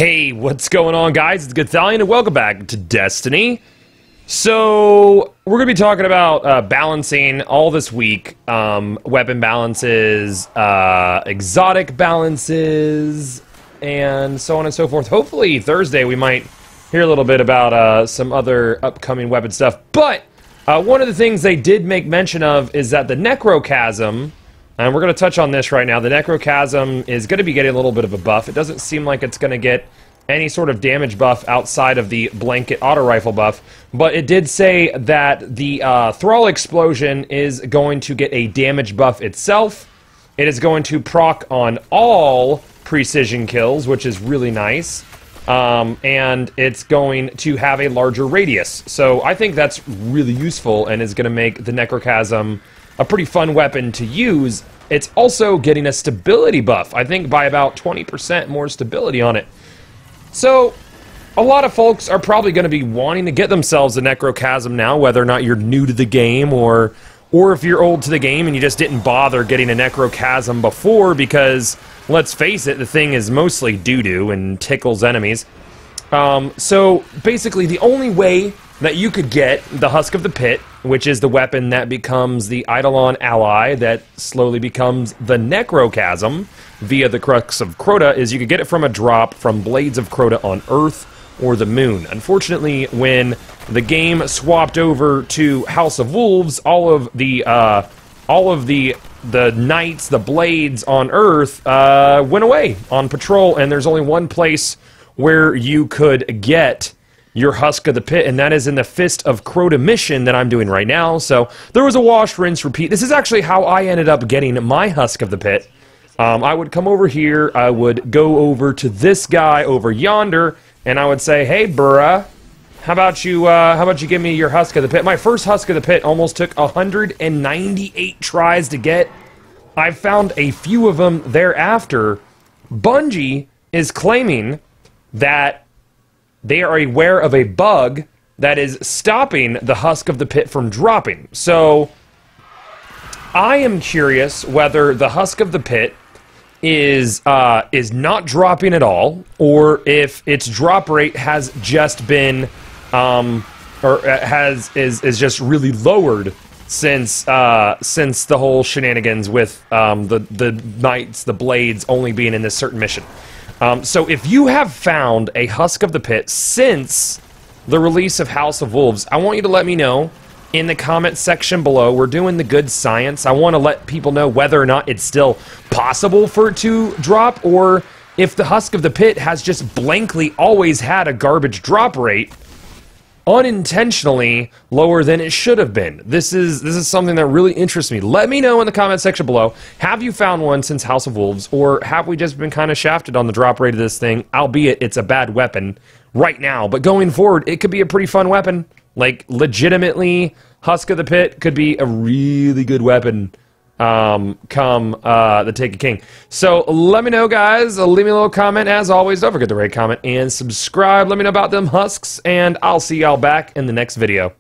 Hey, what's going on, guys? It's Gothalion, and welcome back to Destiny. So, we're going to be talking about balancing all this week. Weapon balances, exotic balances, and so on and so forth. Hopefully, Thursday we might hear a little bit about some other upcoming weapon stuff. But, one of the things they did make mention of is that the Necrochasm, and we're going to touch on this right now. The Necrochasm is going to be getting a little bit of a buff. It doesn't seem like it's going to get any sort of damage buff outside of the blanket auto rifle buff, but it did say that the Thrall Explosion is going to get a damage buff itself. It is going to proc on all precision kills, which is really nice, and it's going to have a larger radius. So I think that's really useful and is going to make the Necrochasm a pretty fun weapon to use. It's also getting a stability buff, I think by about 20% more stability on it. So, a lot of folks are probably going to be wanting to get themselves a Necrochasm now, whether or not you're new to the game, or if you're old to the game and you just didn't bother getting a Necrochasm before, because, let's face it, the thing is mostly doo-doo and tickles enemies. So, basically, the only way that you could get the Husk of the Pit, which is the weapon that becomes the Eidolon ally that slowly becomes the Necrochasm via the Crux of Crota, is you could get it from a drop from Blades of Crota on Earth or the Moon. Unfortunately, when the game swapped over to House of Wolves, all of the knights, the blades on Earth, went away on patrol, and there's only one place where you could get your Husk of the Pit, and that is in the Fist of Crota mission that I'm doing right now. So there was a wash, rinse, repeat. This is actually how I ended up getting my Husk of the Pit. I would come over here, I would go over to this guy over yonder, and I would say, "Hey, bruh, how about you give me your Husk of the Pit?" My first Husk of the Pit almost took 198 tries to get. I found a few of them thereafter. Bungie is claiming that they are aware of a bug that is stopping the Husk of the Pit from dropping. So, I am curious whether the Husk of the Pit is not dropping at all, or if its drop rate has just been, is just really lowered since the whole shenanigans with the knights, the blades only being in this certain mission. So if you have found a Husk of the Pit since the release of House of Wolves, I want you to let me know in the comment section below. We're doing the good science. I want to let people know whether or not it's still possible for it to drop, or if the Husk of the Pit has just blankly always had a garbage drop rate, unintentionally lower than it should have been. This is something that really interests me. Let me know in the comment section below. Have you found one since House of Wolves, or have we just been kind of shafted on the drop rate of this thing, albeit it's a bad weapon right now, but going forward it could be a pretty fun weapon. Like, legitimately, Husk of the Pit could be a really good weapon come the Take a King. So let me know, guys. Leave me a little comment. As always, don't forget to rate, comment, and subscribe. Let me know about them husks, and I'll see y'all back in the next video.